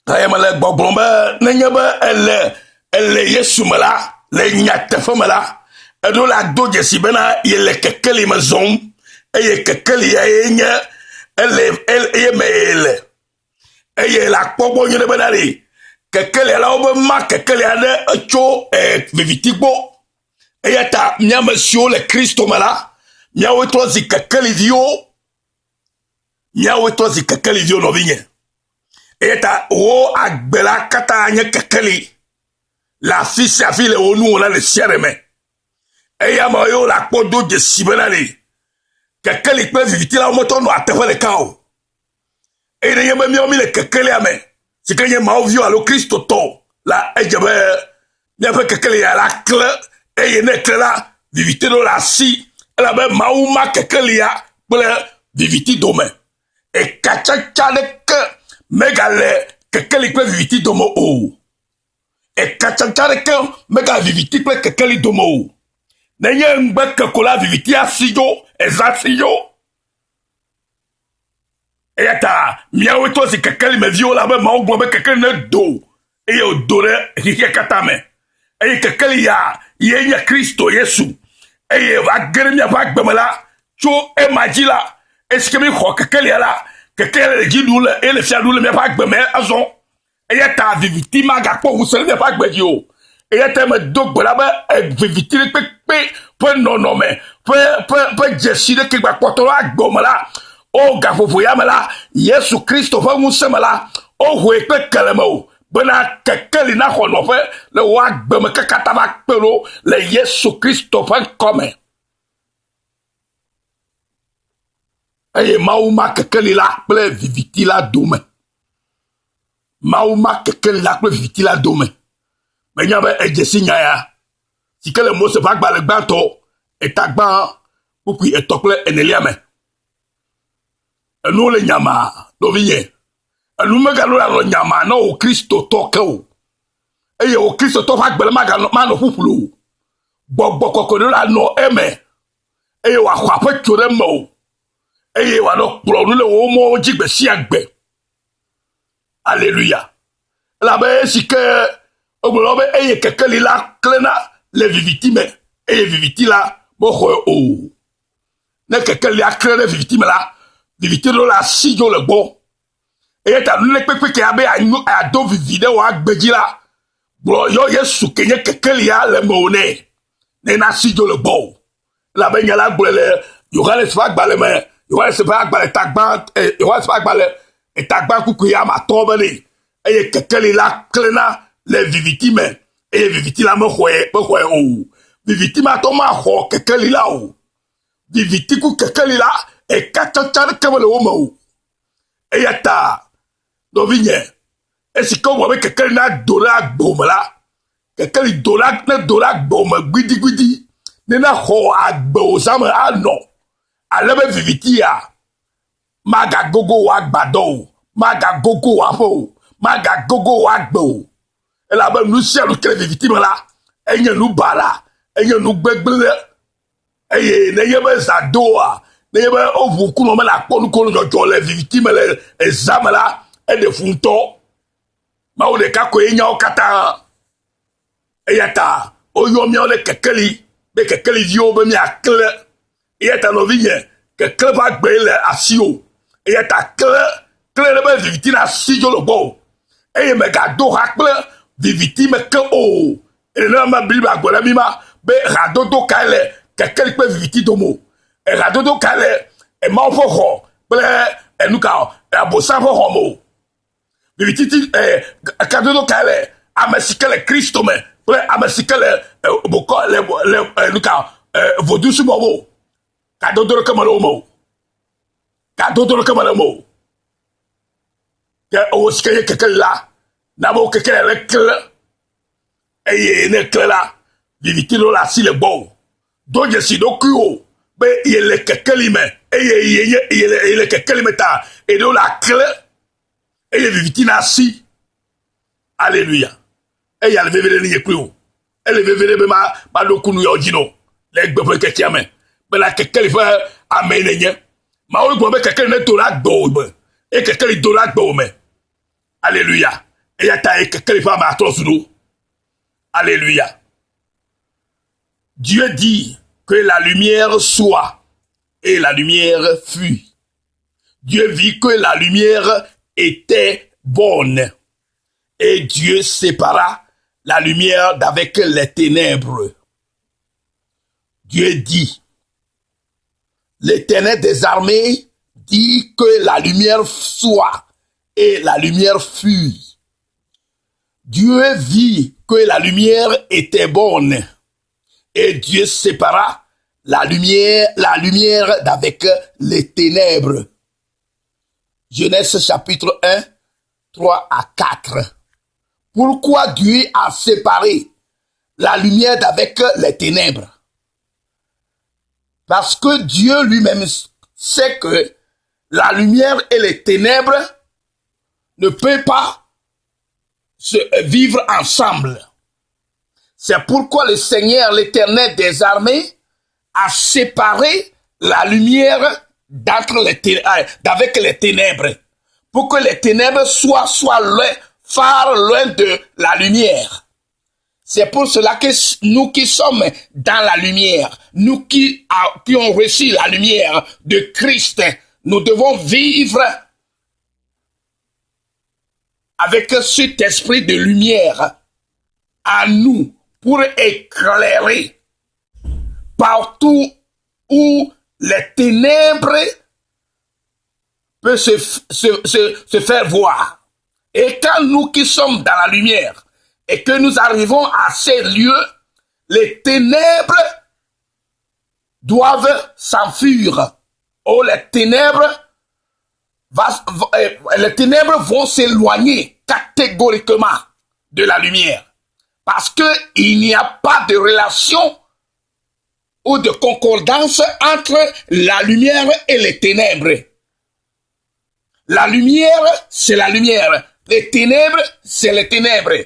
tayemele gbogbombe nenyebe ele Yesu mela le nyatefe mela edo la do jesi bena yele kekeli me zon eye kekeli ya enye ele mele eye la kpogbo nyene bena li kekeli la obe ma kekeli ade echo vivitigbo eye ta miame sio le Kristo mela miawe tozi kekeli dio no vinye eta o agbela kata anye kekeli la fils a fille onu on a le siereme eya ma yo la podo de sibena ni kekeli pe viviti la moto no atefe le kao e ne yeme mi o mi le kekeli ame si kenye ma ovio alo Kristo to la ejebe ne pe kekeli ya la kle e ne kle la viviti do la si la be ma ou ma kekeli ya ple viviti dome e kacha chale ke megale kekeli pe viviti domo o e kachantare ke mega viviti pe kekeli domo o nenye ngbe kekola viviti asiyo ezasiyo e yata miawe to si kekeli me viola be ma ogbo be kekeli ne do e yo dore hiye katame e kekeli ya yenye Kristo Yesu e va geremia va gbemela cho e majila eske mi kho kekeli ala kekele jidule ele fiadule me pa gbeme azon eye ta viviti maga po wusele me pa gbeji o eye te me dogbola ba viviti pe no me pe jeside ke gba potolo agbomala o gafofo ya mala Yesu Kristo fa musemala o hwe pe kelemo bena kekeli na hono fe le wa gbeme ke kataba pelo le Yesu Kristo fa come eye mauma kekeli la ple viviti la dome mauma kekeli la ple viviti la dome menya be ejesi nyaya sikele mo se bagba le gbanto etagban pupi etokle eneliame enu le nyama do viye enu mega lo nyama no o Kristo toke o eye o Kristo to fagbele maga ma no pupulu gbogbo kokoro la no eme eye wa kwa pe tore mo eye wa no kpro nu le wo mo jigbe si agbe alleluia la be sike ogboro be eye kekeli la klena le vivitime eye vivitila bo ho o ne kekeli a klena vivitime la vivitilo la sijo le gbo eye ta nu le pepe ke abe a do vivide wa agbeji la bro yo Yesu kenye kekeli ya le mo ne na sijo le gbo la be nyala gbele Yohane fa gbale me Yohane se fa gbale tagban Yohane se fa gbale tagban kuku ya ma tobele eye kekeli la klena le vivitime eye viviti la me khoe o viviti ma to ma ho kekeli la o viviti ku kekeli la e katachar kemele o mo eye ta do vinye esiko wo be kekeli na dola gbomala kekeli dola na dola gboma gbidi ne na ho agbo sama ano alebe viviti ya maga gogo wa gbado maga gogo wa fo maga gogo wa gbo ela be nu sia lu kele viviti mala enye nu bala enye nu gbegbele eye ne yebe zadoa ne yebe ovuku no mala ponu ko no jole viviti mele ezamala e de funto ma o de kako enya okata eyata oyo mi ole kekeli be kekeli dio be mi akle eyata no vinye kekele ba gbele asio eyata kle le be viviti na sijo lo bo eye me ga do hakle viviti me ke o ene ma bible agbola mi ma be radodo kale kekeli pe viviti domo e radodo kale e ma fo ho ple enuka abosa fo ho mo viviti kadodo kale amesikele Kristo me ple amesikele boko le enuka vodusu mo kadodo kamalo mo ke o skeye kekeli la na bo kekele le kle eye ne kle la viviti lo la si le bon do je si do kuo be yele kekeli me eye yele kekeli me ta e do la kle eye viviti na si alleluia eye ale vevele ni kuo ele vevele be ma do kunu yo jino le gbe pe kekeli me be la kekeli fa amenenye ma o gbo be kekeli ne to la gbo be e kekeli do la gbo me alleluia Et y a taillé que les femmes à trop sous. Alléluia. Dieu dit que la lumière soit et la lumière fut. Dieu vit que la lumière était bonne et Dieu sépara la lumière d'avec les ténèbres. Dieu dit, l'Éternel des armées dit que la lumière soit et la lumière fut. Dieu vit que la lumière était bonne et Dieu sépara la lumière d'avec les ténèbres. Genèse chapitre 1, 3 à 4. Pourquoi Dieu a séparé la lumière d'avec les ténèbres? Parce que Dieu lui-même sait que la lumière et les ténèbres ne peuvent pas vivre ensemble. C'est pourquoi le Seigneur, l'Éternel des armées, a séparé la lumière d'avec les ténèbres, pour que les ténèbres soient loin, far loin de la lumière. C'est pour cela que nous qui sommes dans la lumière, nous qui ont reçu la lumière de Christ, nous devons vivre avec cet esprit de lumière à nous pour éclairer partout où les ténèbres peuvent se faire voir. Et quand nous qui sommes dans la lumière et que nous arrivons à ces lieux, les ténèbres doivent s'enfuir. Oh, les ténèbres vont s'éloigner catégoriquement de la lumière. Parce qu'il n'y a pas de relation ou de concordance entre la lumière et les ténèbres. La lumière, c'est la lumière. Les ténèbres, c'est les ténèbres.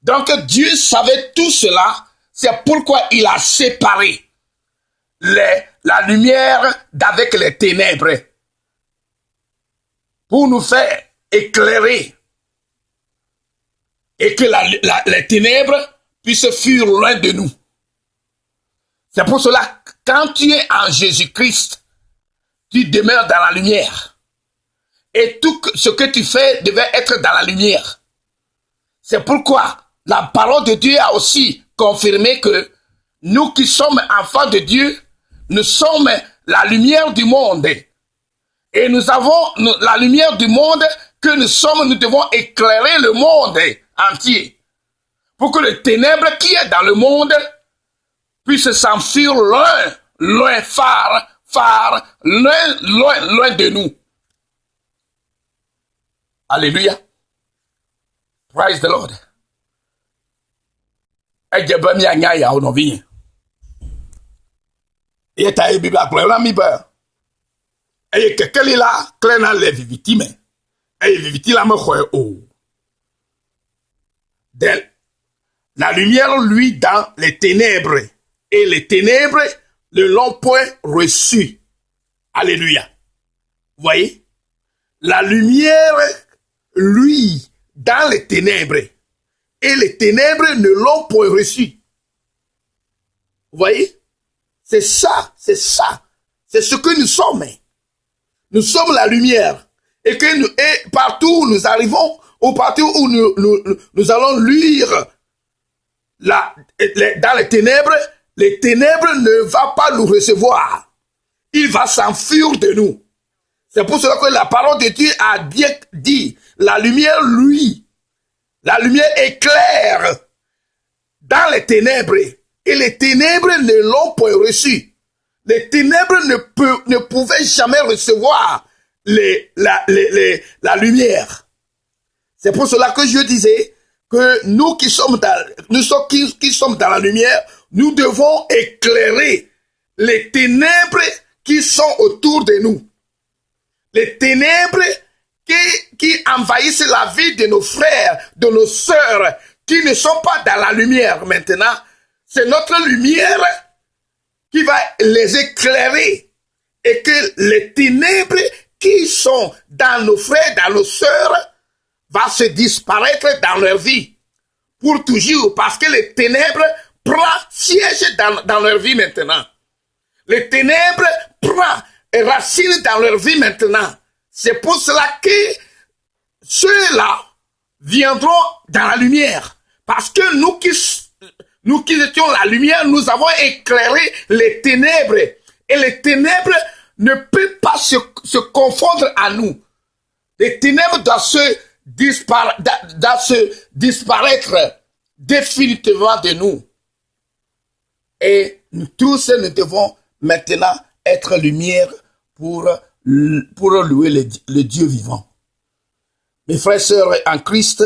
Donc Dieu savait tout cela. C'est pourquoi il a séparé la lumière d'avec les ténèbres. Pour nous faire éclairer. Et que les ténèbres puissent fuir loin de nous. C'est pour cela que quand tu es en Jésus-Christ, tu demeures dans la lumière. Et tout ce que tu fais devait être dans la lumière. C'est pourquoi la parole de Dieu a aussi confirmé que nous qui sommes enfants de Dieu, nous sommes la lumière du monde. Et nous avons la lumière du monde que nous devons éclairer le monde entier. Pour que le ténèbre qui est dans le monde puisse s'enfuir loin, far, loin de nous. Alléluia. Praise the Lord. Et ta Bible a clairement mis peur. Et quelqu'un là, clairement les victimes. Et les victimes là me croient haut. La lumière, lui, dans les ténèbres. Et les ténèbres ne l'ont point reçu. Alléluia. Vous voyez? La lumière, lui, dans les ténèbres. Et les ténèbres ne l'ont point reçu. Vous voyez? C'est ça. C'est ce que nous sommes. Nous sommes la lumière. Et partout où nous arrivons, ou partout où nous allons luire dans les ténèbres ne vont pas nous recevoir. Il va s'enfuir de nous. C'est pour cela que la parole de Dieu a bien dit, la lumière, lui, la lumière éclaire dans les ténèbres. Et les ténèbres ne l'ont point reçu. Les ténèbres ne pouvaient jamais recevoir la lumière. C'est pour cela que je disais que nous qui sommes dans la lumière, nous devons éclairer les ténèbres qui sont autour de nous. Les ténèbres qui envahissent la vie de nos frères, de nos sœurs, qui ne sont pas dans la lumière maintenant. C'est notre lumière qui va les éclairer. Et que les ténèbres qui sont dans nos frères, dans nos sœurs, va se disparaître dans leur vie pour toujours, parce que les ténèbres prend siège dans leur vie maintenant. Les ténèbres prend racine dans leur vie maintenant. C'est pour cela que ceux-là viendront dans la lumière. Parce que nous qui étions la lumière, nous avons éclairé les ténèbres. Et les ténèbres ne peuvent pas se confondre à nous. Les ténèbres doivent se disparaître définitivement de nous. Et nous tous, nous devons maintenant être lumière pour louer le Dieu vivant. Mes frères et sœurs en Christ,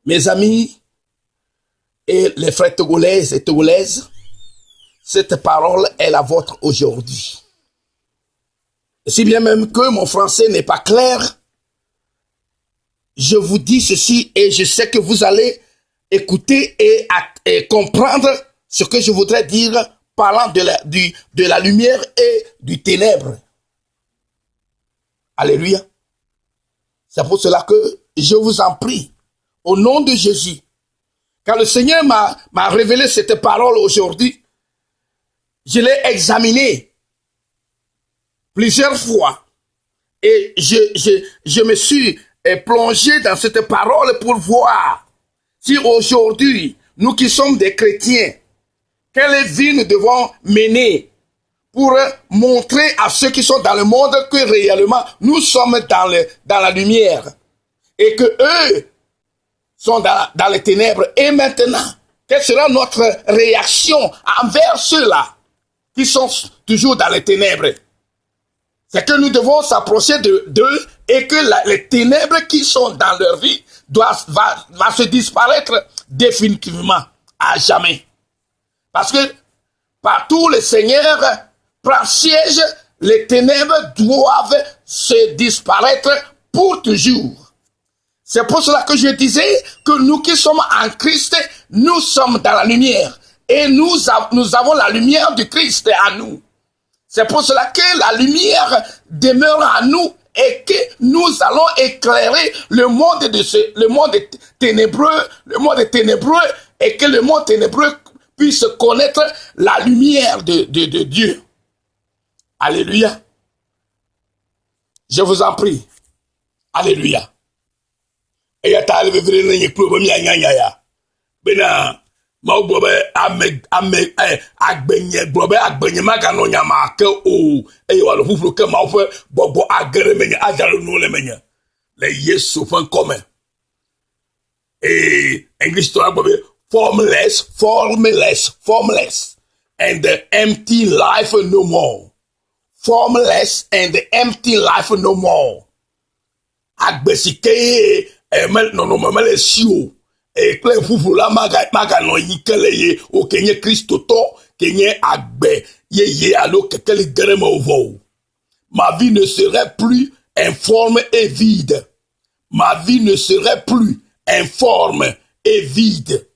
mes amis et les frères togolais et togolaises, cette parole est la vôtre aujourd'hui. Si bien même que mon français n'est pas clair, je vous dis ceci et je sais que vous allez écouter et comprendre ce que je voudrais dire parlant de la lumière et du ténèbre. Alléluia. C'est pour cela que je vous en prie, au nom de Jésus, quand le Seigneur m'a révélé cette parole aujourd'hui, je l'ai examinée plusieurs fois et je me suis plongé dans cette parole pour voir si aujourd'hui, nous qui sommes des chrétiens, quelle vie nous devons mener pour montrer à ceux qui sont dans le monde que réellement nous sommes dans la lumière et que eux sont dans les ténèbres. Et maintenant, quelle sera notre réaction envers ceux-là qui sont toujours dans les ténèbres? C'est que nous devons s'approcher d'eux et que les ténèbres qui sont dans leur vie va se disparaître définitivement à jamais. Parce que partout le Seigneur prend siège, les ténèbres doivent se disparaître pour toujours. C'est pour cela que je disais que nous qui sommes en Christ, nous sommes dans la lumière. Et nous avons la lumière du Christ en nous. C'est pour cela que la lumière demeure en nous et que nous allons éclairer le monde ténébreux et que le monde ténébreux puisse connaître la lumière de Dieu. Alléluia. Je vous en prie. Alléluia. Et ya ta le vivre na yeklo mi anyanya ya. Bena ma gbobe agbenye gbobe agbenye maga no nyama ke o e wa lo fufuro ke ma ofo gbogbo agere menye ajalo no le menye. Le Yesu fan come. Et English to gbobe formless and the empty life no more. Formless and the empty life no more. Agbesike no sio e kle fufu la maga no yikele ye o kenye Kristo to kenye agbe ye alo kekeli grema ovo. Ma vie ne serait plus informe et vide. Ma vie ne serait plus informe et vide.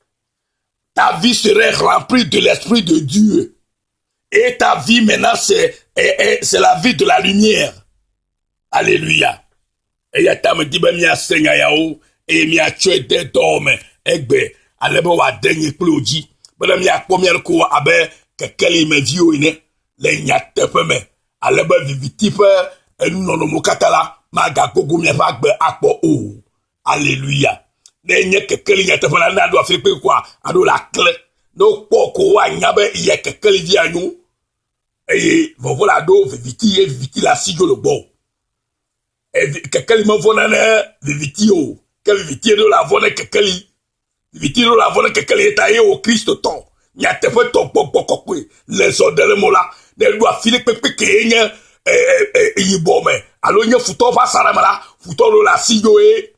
Ta vie serait remplie de l'Esprit de Dieu. Et ta vie maintenant c'est la vie de la lumière. Alléluia. Et ya ta me di ba mi asenya ya o e mi atwe de dome egbe alebo wa denye kloji bana mi akpo mi ko abe kekeli me vio ine le nyate peme alebo viviti pe enu no mo katala maga gogo mi fa gbe akpo o. Alléluia. Le nye kekeli nyate pe na do afri pe kwa ado la clé no poko wa nyabe ye kekeli vi anu e vovo la do viviti la sijo le bon. Kekeli me vona ne viviti o ke viviti do la vona kekeli viviti do la vona kekeli etaye o Kristo ton nyate fe ton pokokwe les odele mola de do afile pepe ke nye yibo me alo nye futo fa saramala futo do la sijo e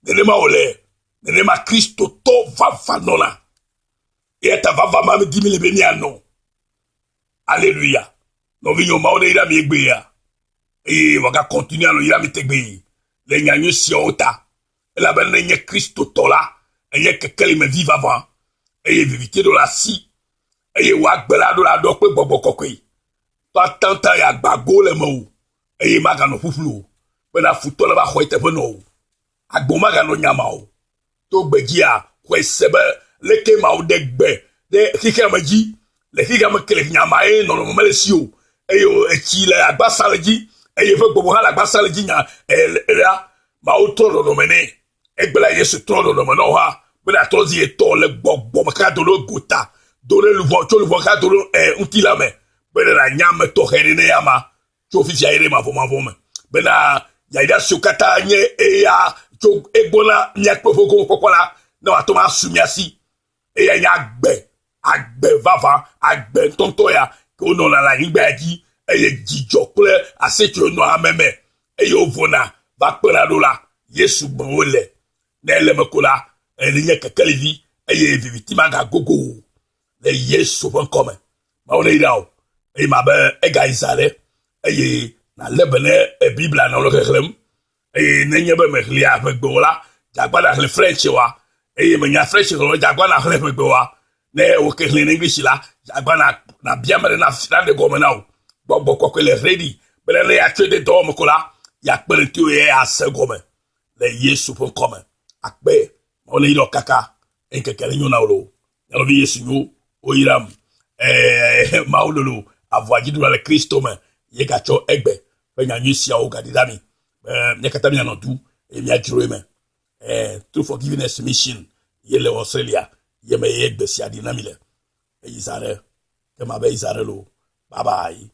de ma ole de ma Kristo to va nona et ta va ma me dimile beni ano. Alléluia. No vinyo ma ole ira mi egbe ya. Et on va continuer à le dire, les gagnes si on t'a. Et la belle n'est Christo tola. Et y a quelqu'un me vive avant. Et y vivité de la si. Et y wak bela de la dope bobo kokwe. Toi tant ya bago le mo. Et y magano fuflu. Ben la futo la ba khoite peno. Agboma ga no nyama o. To gbegia kwe sebe leke ma o de gbe de kike maji le kike ma kele nyama e no no mele si o eyo echi le agbasa leji eye fe gbobo ha la agbasa leji nya era ma o to no mene egbela Yesu to no mene o ha bena tozi e to le gbogbo ma ka do lo gota do le luvo to luvo ka do lo untila me bena la nyama to here ne yama to ofisi ayere ma fo me bena ya ida sukata nye e ya to egbona nya kpofoko kokola na wa to ma sumiasi e ya nya agbe vava agbe tonto ya ko no la ngba ji e ye jijo kle asetu no ameme e yo vona va pera do la Yesu bonole ne le mekola e nye kekelevi e ye vivitima ga gogo le Yesu bon come ma on ira o e ma be e ga isare e ye na lebene e bibla na lo kelem e nenye be mehlia agbola jagba na le French wa e me nya French ko jagba na le megbowa ne o ke le English la jagba na biamere na fitan de gomena o gbogbo ko le ready bele le ya twe de do mo ko la ya pere tu e ase gome le Yesu pour comme akbe o le iro kaka en ke kele nyona o ya lo Yesu yo o iram maulolo avoaji du le Kristo me ye gacho egbe be nya nyusia o gadidami nyakatami na tu e mi adiro me through forgiveness mission yele Australia ye me ye gbesi adinamile e isare ke ma be isare lo bye bye.